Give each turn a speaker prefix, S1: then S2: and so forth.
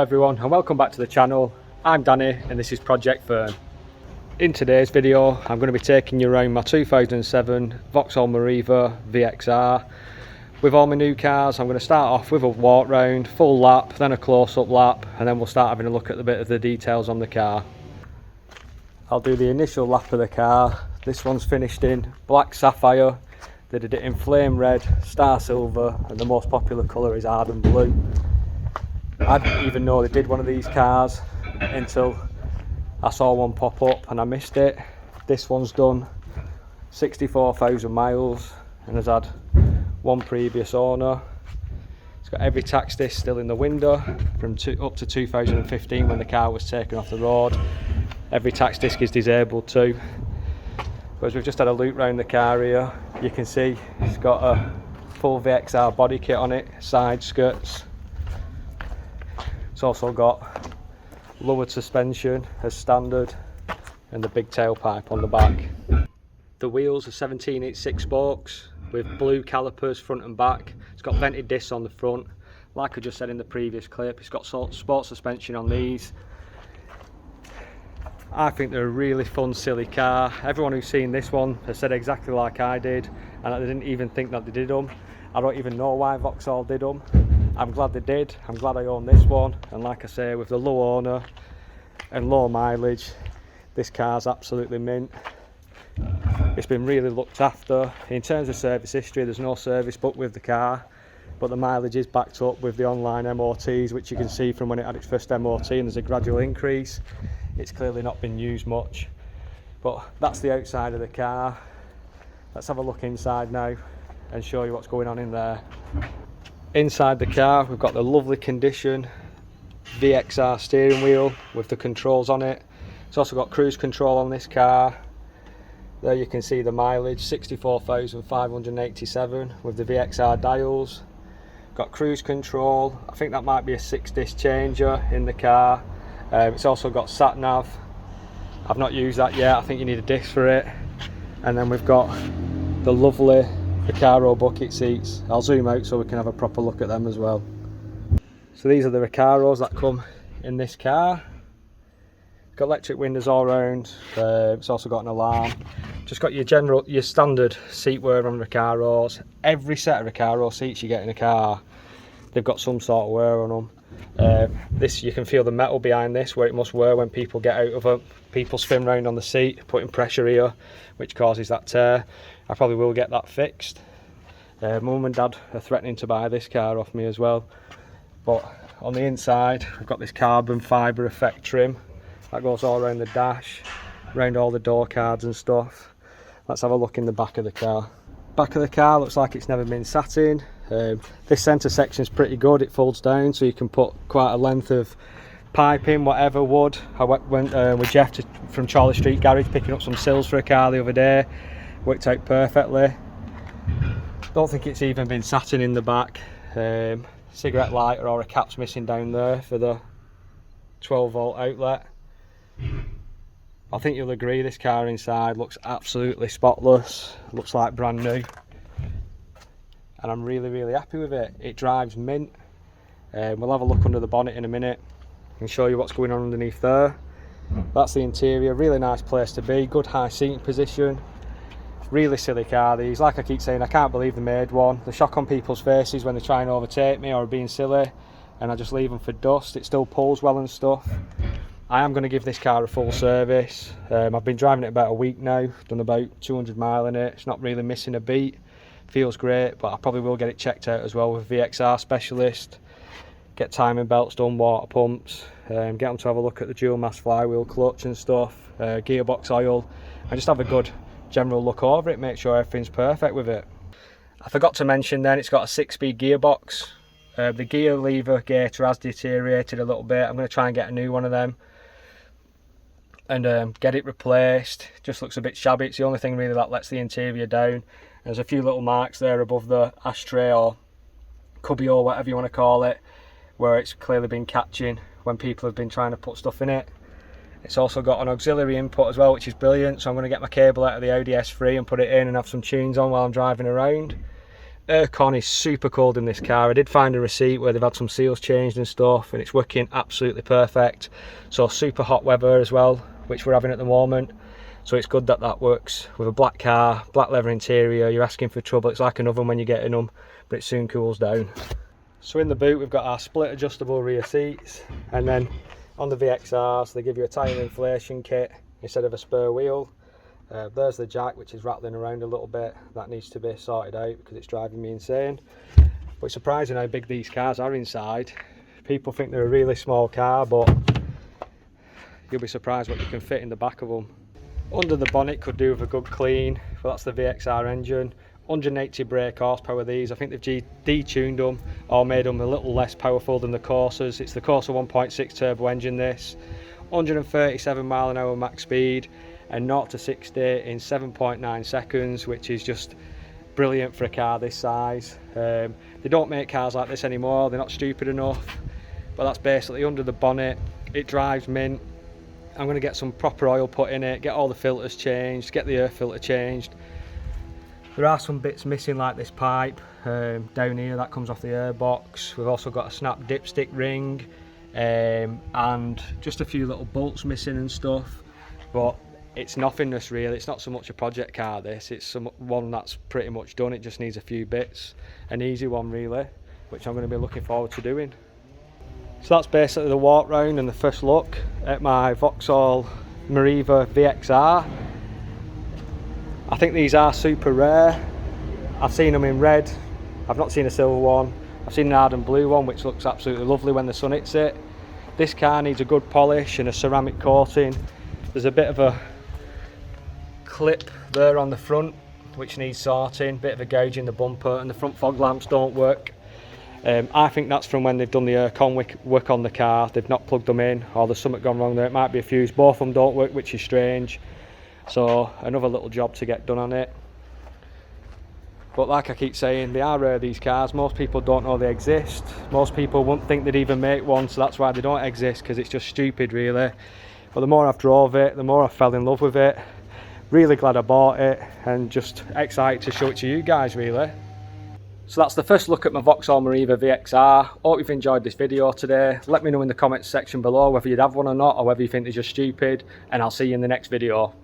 S1: everyone and welcome back to the channel. I'm Danny and this is Project Fern. In today's video I'm going to be taking you around my 2007 Vauxhall Meriva VXR. With all my new cars I'm going to start off with a walk round, full lap, then a close-up lap, and then we'll start having a look at a bit of the details on the car. I'll do the initial lap of the car. This one's finished in black sapphire. They did it in flame red, star silver, and the most popular colour is ardent blue. I didn't even know they did one of these cars until I saw one pop up and I missed it. This one's done 64,000 miles and has had one previous owner. It's got every tax disc still in the window from up to 2015 when the car was taken off the road. Every tax disc is disabled too. But as we've just had a loop round the car here, you can see it's got a full VXR body kit on it, side skirts. It's also got lowered suspension as standard and the big tailpipe on the back. The wheels are 17-inch 6 spokes with blue calipers front and back. It's got vented discs on the front. Like I just said in the previous clip, it's got sport suspension on these. I think they're a really fun, silly car. Everyone who's seen this one has said exactly like I did, and I didn't even think that they did them. I don't even know why Vauxhall did them. I'm glad they did. I'm glad I own this one, and like I say, with the low owner and low mileage, this car's absolutely mint. It's been really looked after. In terms of service history, there's no service book with the car, but the mileage is backed up with the online MOTs, which you can see from when it had its first MOT, and there's a gradual increase. It's clearly not been used much, but that's the outside of the car. Let's have a look inside now and show you what's going on in there. Inside the car we've got the lovely condition VXR steering wheel with the controls on it. It's also got cruise control on this car. There you can see the mileage, 64,587 with the VXR dials. Got cruise control. I think that might be a 6-disc changer in the car. It's also got sat nav. I've not used that yet. I think you need a disc for it. And then we've got the lovely Recaro bucket seats. I'll zoom out so we can have a proper look at them as well. So these are the Recaros that come in this car. Got electric windows all round. It's also got an alarm. Just got your standard seat wear on Recaros. Every set of Recaro seats you get in a car, they've got some sort of wear on them. This, you can feel the metal behind this where it must wear when people get out of it. People spin round on the seat, putting pressure here, which causes that tear. I probably will get that fixed. Mum and Dad are threatening to buy this car off me as well. But on the inside, we've got this carbon fibre effect trim that goes all around the dash, around all the door cards and stuff. Let's have a look in the back of the car. Back of the car looks like it's never been sat in. This centre section is pretty good. It folds down so you can put quite a length of pipe in, whatever wood. I went with Jeff from Charlie Street Garage picking up some sills for a car the other day. Worked out perfectly. Don't think it's even been sat in the back. Cigarette lighter or a cap's missing down there for the 12-volt outlet. I think you'll agree this car inside looks absolutely spotless. Looks like brand new. And I'm really happy with it. It drives mint. We'll have a look under the bonnet in a minute and show you what's going on underneath there. That's the interior. Really nice place to be. Good high seating position. Really silly car these. Like I keep saying, I can't believe they made one. The shock on people's faces when they try and overtake me or are being silly, and I just leave them for dust. It still pulls well and stuff. I am going to give this car a full service. I've been driving it about a week now. Done about 200 mile in it. It's not really missing a beat. Feels great, but I probably will get it checked out as well with VXR specialist. Get timing belts done, water pumps, get them to have a look at the dual mass flywheel clutch and stuff, gearbox oil, and just have a good general look over it, make sure everything's perfect with it. I forgot to mention then it's got a 6-speed gearbox. The gear lever gator has deteriorated a little bit. I'm going to try and get a new one of them and get it replaced. Just looks a bit shabby. It's the only thing really that lets the interior down. There's a few little marks there above the ashtray or cubby or whatever you want to call it, where it's clearly been catching when people have been trying to put stuff in it. It's also got an auxiliary input as well, which is brilliant. So I'm going to get my cable out of the Audi S3 and put it in and have some tunes on while I'm driving around. Aircon is super cold in this car. I did find a receipt where they've had some seals changed and stuff, and it's working absolutely perfect. So super hot weather as well, which we're having at the moment. So it's good that that works with a black car, black leather interior. You're asking for trouble. It's like an oven when you're getting them, but it soon cools down. So in the boot we've got our split adjustable rear seats, and then on the VXRs they give you a tyre inflation kit instead of a spare wheel. There's the jack, which is rattling around a little bit. That needs to be sorted out because it's driving me insane. But it's surprising how big these cars are inside. People think they're a really small car, but you'll be surprised what you can fit in the back of them. Under the bonnet could do with a good clean. Well, that's the VXR engine. 180 brake horsepower these. I think they've detuned them or made them a little less powerful than the Corsas. It's the Corsa 1.6 turbo engine this. 137 mile an hour max speed and 0 to 60 in 7.9 seconds, which is just brilliant for a car this size. They don't make cars like this anymore, they're not stupid enough, but that's basically under the bonnet. It drives mint. I'm going to get some proper oil put in it, get all the filters changed, get the air filter changed. There are some bits missing like this pipe down here that comes off the airbox. We've also got a snap dipstick ring and just a few little bolts missing and stuff, but it's nothingness really. It's not so much a project car this, it's one that's pretty much done. It just needs a few bits, an easy one really, which I'm going to be looking forward to doing. So that's basically the walk round and the first look at my Vauxhall Meriva VXR. I think these are super rare. I've seen them in red, I've not seen a silver one. I've seen an ardent blue one which looks absolutely lovely when the sun hits it. This car needs a good polish and a ceramic coating. There's a bit of a clip there on the front which needs sorting, bit of a gouge in the bumper, and the front fog lamps don't work. I think that's from when they've done the aircon work on the car. They've not plugged them in, or there's something gone wrong there. It might be a fuse. Both of them don't work, which is strange. So another little job to get done on it. But like I keep saying, they are rare, these cars. Most people don't know they exist. Most people won't think they'd even make one, so that's why they don't exist, because it's just stupid really. But the more I've drove it, the more I fell in love with it. Really glad I bought it, and just excited to show it to you guys really. So that's the first look at my Vauxhall Meriva VXR. Hope you've enjoyed this video today. Let me know in the comments section below whether you'd have one or not, or whether you think they're just stupid, and I'll see you in the next video.